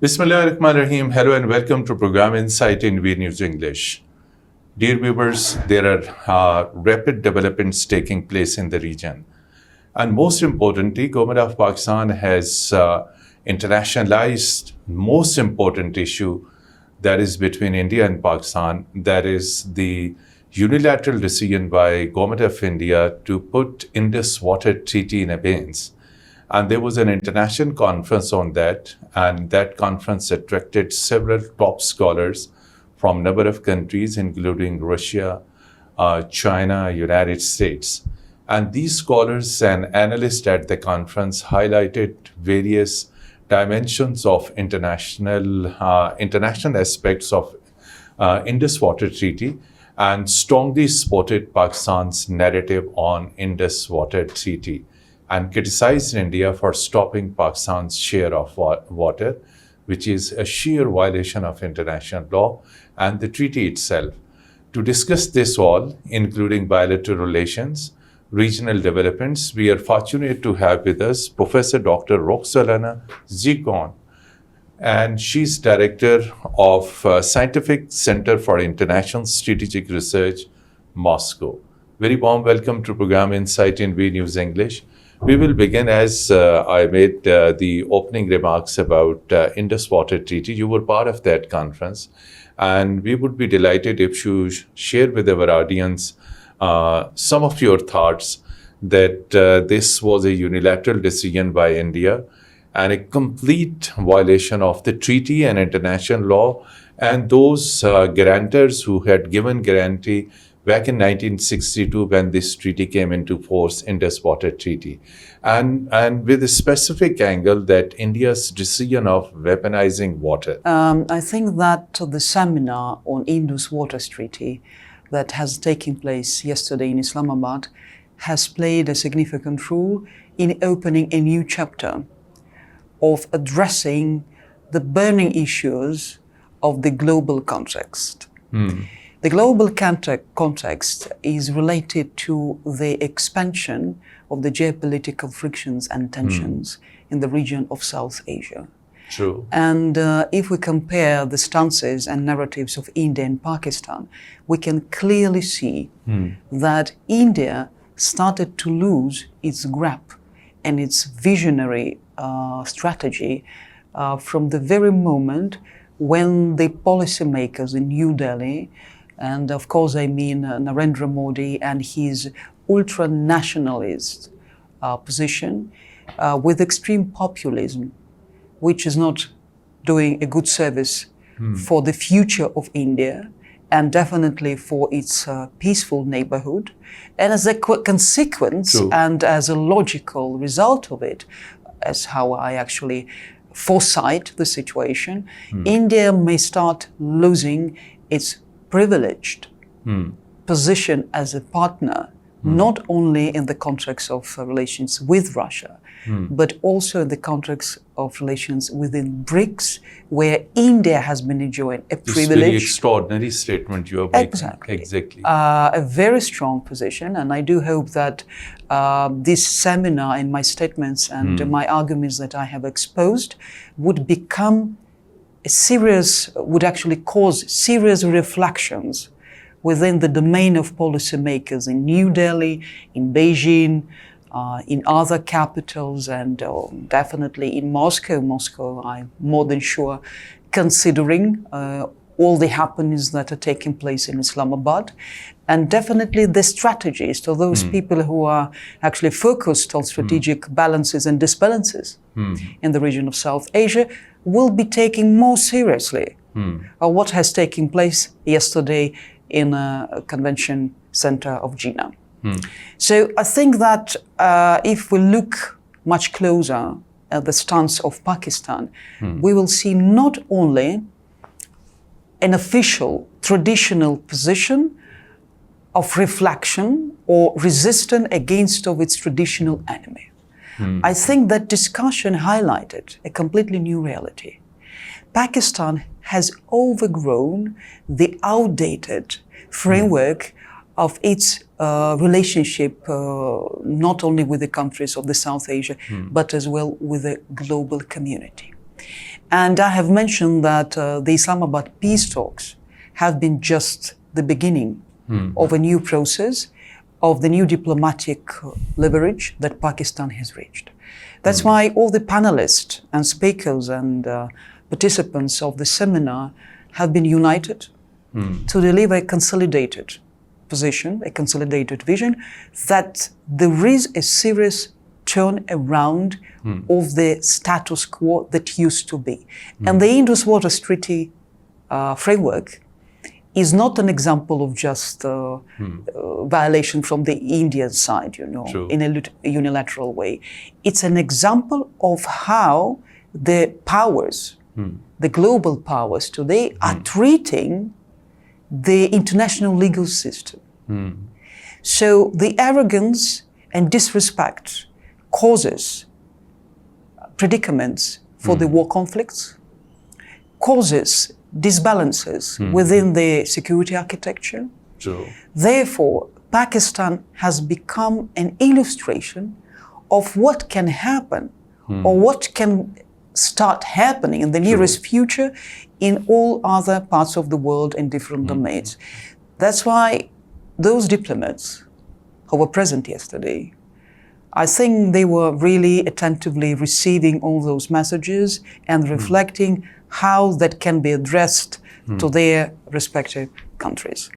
Bismillahirrahmanirrahim. Hello and welcome to program Insight in V News English. Dear viewers, there are rapid developments taking place in the region. And most importantly, Government of Pakistan has internationalized most important issue that is between India and Pakistan, that is the unilateral decision by Government of India to put Indus Water Treaty in abeyance. And there was an international conference on that, and that conference attracted several top scholars from a number of countries, including Russia, China, United States. And these scholars and analysts at the conference highlighted various dimensions of international aspects of Indus Water Treaty and strongly supported Pakistan's narrative on Indus Water Treaty and criticized India for stopping Pakistan's share of water, which is a sheer violation of international law and the treaty itself. To discuss this all, including bilateral relations, regional developments, we are fortunate to have with us Professor Dr. Roxolana Zigon, and she's Director of Scientific Center for International Strategic Research, Moscow. Very warm welcome to program Insight in V News English. We will begin as I made the opening remarks about Indus Water Treaty. You were part of that conference, and we would be delighted if you share with our audience some of your thoughts that this was a unilateral decision by India and a complete violation of the treaty and international law, and those guarantors who had given guarantee back in 1962 when this treaty came into force, Indus Water Treaty, and with a specific angle that India's decision of weaponizing water. I think that the seminar on Indus Water Treaty that has taken place yesterday in Islamabad has played a significant role in opening a new chapter of addressing the burning issues of the global context. The global context is related to the expansion of the geopolitical frictions and tensions in the region of South Asia. True. And if we compare the stances and narratives of India and Pakistan, we can clearly see that India started to lose its grip and its visionary strategy from the very moment when the policymakers in New Delhi, and of course I mean Narendra Modi and his ultra-nationalist position with extreme populism, which is not doing a good service for the future of India and definitely for its peaceful neighborhood. And as a consequence and as a logical result of it, as how I actually foresight the situation, India may start losing its privileged position as a partner, not only in the context of relations with Russia, but also in the context of relations within BRICS, where India has been enjoying a privilege. This very extraordinary statement you are making. Exactly. A very strong position, and I do hope that this seminar and my statements and my arguments that I have exposed would become would actually cause serious reflections within the domain of policymakers in New Delhi, in Beijing, in other capitals, and definitely in Moscow. Moscow, I'm more than sure, considering all the happenings that are taking place in Islamabad, and definitely the strategies to those people who are actually focused on strategic balances and disbalances in the region of South Asia will be taking more seriously what has taken place yesterday in a convention center of Jinnah. So I think that if we look much closer at the stance of Pakistan, we will see not only an official traditional position of reflection or resistance against of its traditional enemy. I think that discussion highlighted a completely new reality. Pakistan has overgrown the outdated framework of its relationship not only with the countries of the South Asia, but as well with the global community. And I have mentioned that the Islamabad peace talks have been just the beginning of a new process, of the new diplomatic leverage that Pakistan has reached. That's why all the panelists and speakers and participants of the seminar have been united to deliver a consolidated position, a consolidated vision, that there is a serious turn around of the status quo that used to be. And the Indus Waters Treaty framework is not an example of just violation from the Indian side, True. in a unilateral way. It's an example of how the powers, the global powers today, are treating the international legal system. So the arrogance and disrespect causes predicaments for the war conflicts, causes disbalances within the security architecture. True. Therefore, Pakistan has become an illustration of what can happen or what can start happening in the nearest future in all other parts of the world in different domains. That's why those diplomats who were present yesterday, I think they were really attentively receiving all those messages and reflecting how that can be addressed to their respective countries.